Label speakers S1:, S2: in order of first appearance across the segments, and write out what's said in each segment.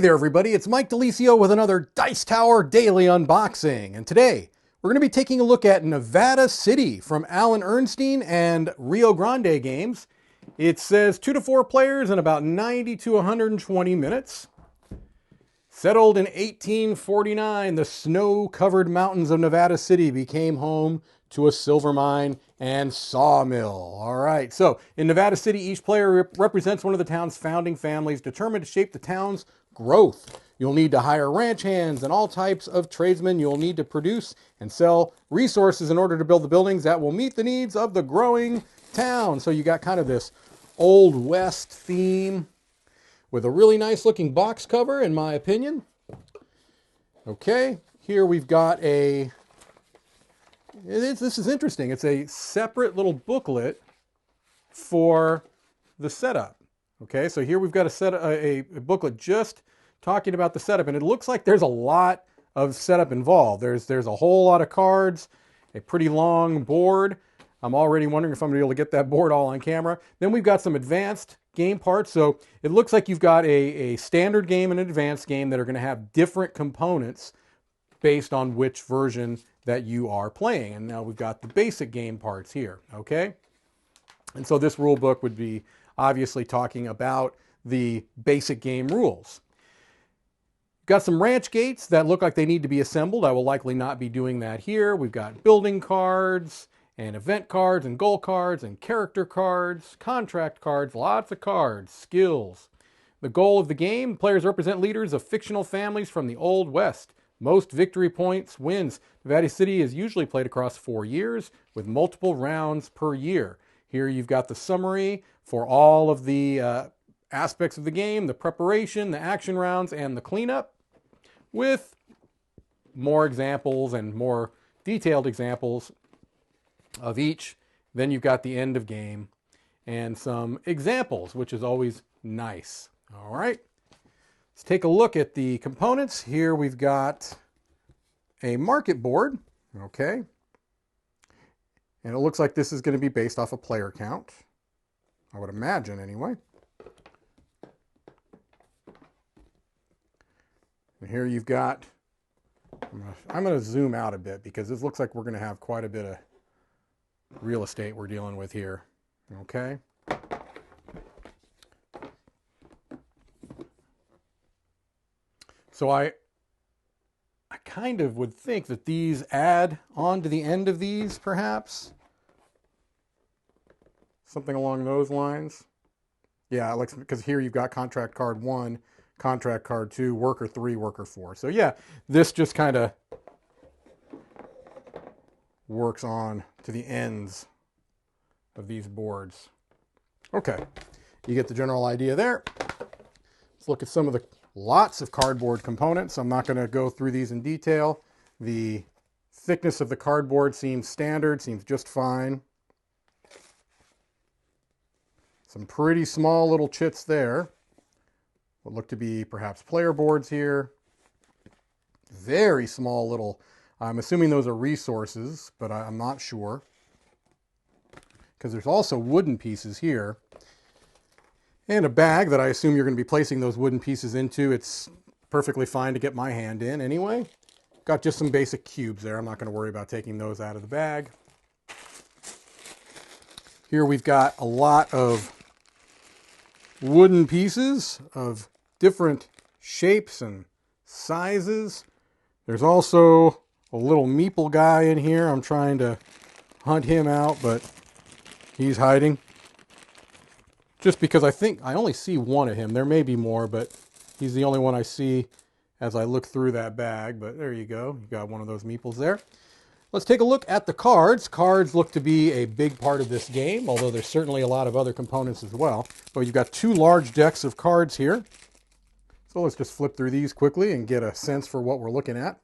S1: there, everybody. It's Mike DeLisio with another Dice Tower Daily Unboxing. And today, we're going to be taking a look at Nevada City from Alan Ernstine and Rio Grande Games. It says 2 to 4 players in about 90 to 120 minutes. Settled in 1849, the snow-covered mountains of Nevada City became home to a silver mine and sawmill. All right, so in Nevada City, each player represents one of the town's founding families determined to shape the town's growth. You'll need to hire ranch hands and all types of tradesmen. You'll need to produce and sell resources in order to build the buildings that will meet the needs of the growing town. So you got kind of this Old West theme with a really nice looking box cover, in my opinion. Okay, here we've got this is interesting. It's a separate little booklet for the setup. Okay, so here we've got a booklet just talking about the setup, and it looks like there's a lot of setup involved. There's a whole lot of cards, a pretty long board. I'm already wondering if I'm going to be able to get that board all on camera. Then we've got some advanced game parts. So it looks like you've got a standard game and an advanced game that are going to have different components based on which version that you are playing. And now we've got the basic game parts here, okay? And so this rule book would be obviously talking about the basic game rules. Got some ranch gates that look like they need to be assembled. I will likely not be doing that here. We've got building cards and event cards and goal cards and character cards, contract cards, lots of cards, skills. The goal of the game, players represent leaders of fictional families from the Old West. Most victory points wins. Nevada City is usually played across 4 years with multiple rounds per year. Here you've got the summary for all of the aspects of the game, the preparation, the action rounds, and the cleanup, with more examples and more detailed examples of each. Then you've got the end of game and some examples, which is always nice. All right, let's take a look at the components. Here we've got a market board, okay, and it looks like this is going to be based off a player count, I would imagine anyway. And here you've got, I'm going to zoom out a bit because this looks like we're going to have quite a bit of real estate we're dealing with here, okay? So I kind of would think that these add on to the end of these, perhaps. Something along those lines. Yeah, like, because here you've got contract card 1, contract card 2, worker 3, worker 4. So yeah, this just kind of works on to the ends of these boards. Okay, you get the general idea there. Let's look at some of the lots of cardboard components. I'm not going to go through these in detail. The thickness of the cardboard seems standard, seems just fine. Some pretty small little chits there. What look to be perhaps player boards here. Very small little, I'm assuming those are resources, but I'm not sure. Because there's also wooden pieces here. And a bag that I assume you're going to be placing those wooden pieces into. It's perfectly fine to get my hand in anyway. Got just some basic cubes there. I'm not going to worry about taking those out of the bag. Here we've got a lot of wooden pieces of different shapes and sizes. There's also a little meeple guy in here. I'm trying to hunt him out, but he's hiding. Just because I think I only see one of him. There may be more, but he's the only one I see as I look through that bag. But there you go. You got one of those meeples there. Let's take a look at the cards. Cards look to be a big part of this game, although there's certainly a lot of other components as well. But you've got 2 large decks of cards here. So let's just flip through these quickly and get a sense for what we're looking at.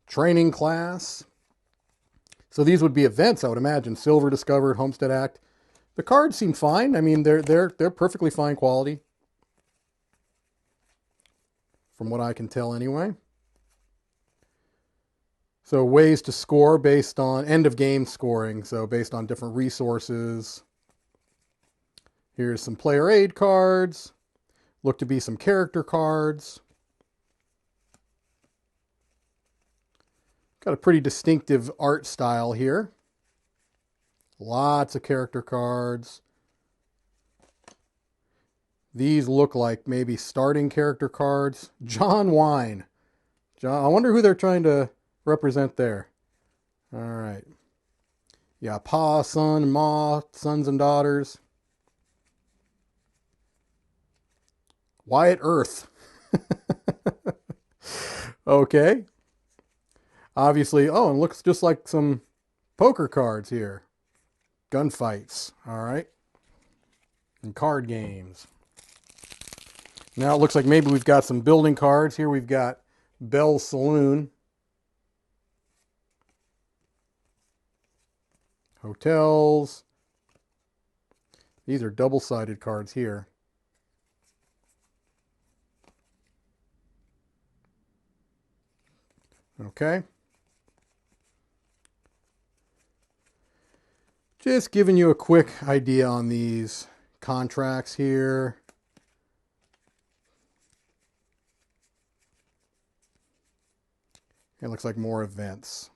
S1: Training class. So these would be events, I would imagine. Silver Discovered, Homestead Act. The cards seem fine. I mean, they're perfectly fine quality, from what I can tell anyway. So ways to score based on end of game scoring. So based on different resources. Here's some player aid cards. Look to be some character cards. Got a pretty distinctive art style here. Lots of character cards. These look like maybe starting character cards. John Wine. I wonder who they're trying to represent there. All right. Yeah, Pa, Son, Ma, sons and daughters. Wyatt Earth. Okay. Obviously, oh, and looks just like some poker cards here. Gunfights. All right. And card games. Now it looks like maybe we've got some building cards. Here we've got Bell's Saloon. Hotels. These are double-sided cards here. Okay. Just giving you a quick idea on these contracts here. It looks like more events.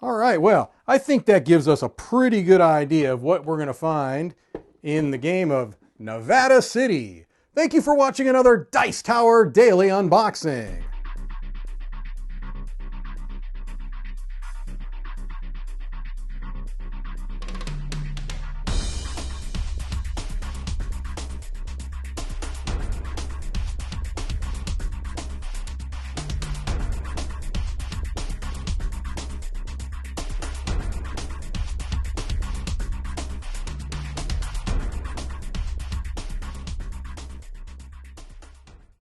S1: All right, well, I think that gives us a pretty good idea of what we're going to find in the game of Nevada City. Thank you for watching another Dice Tower Daily Unboxing.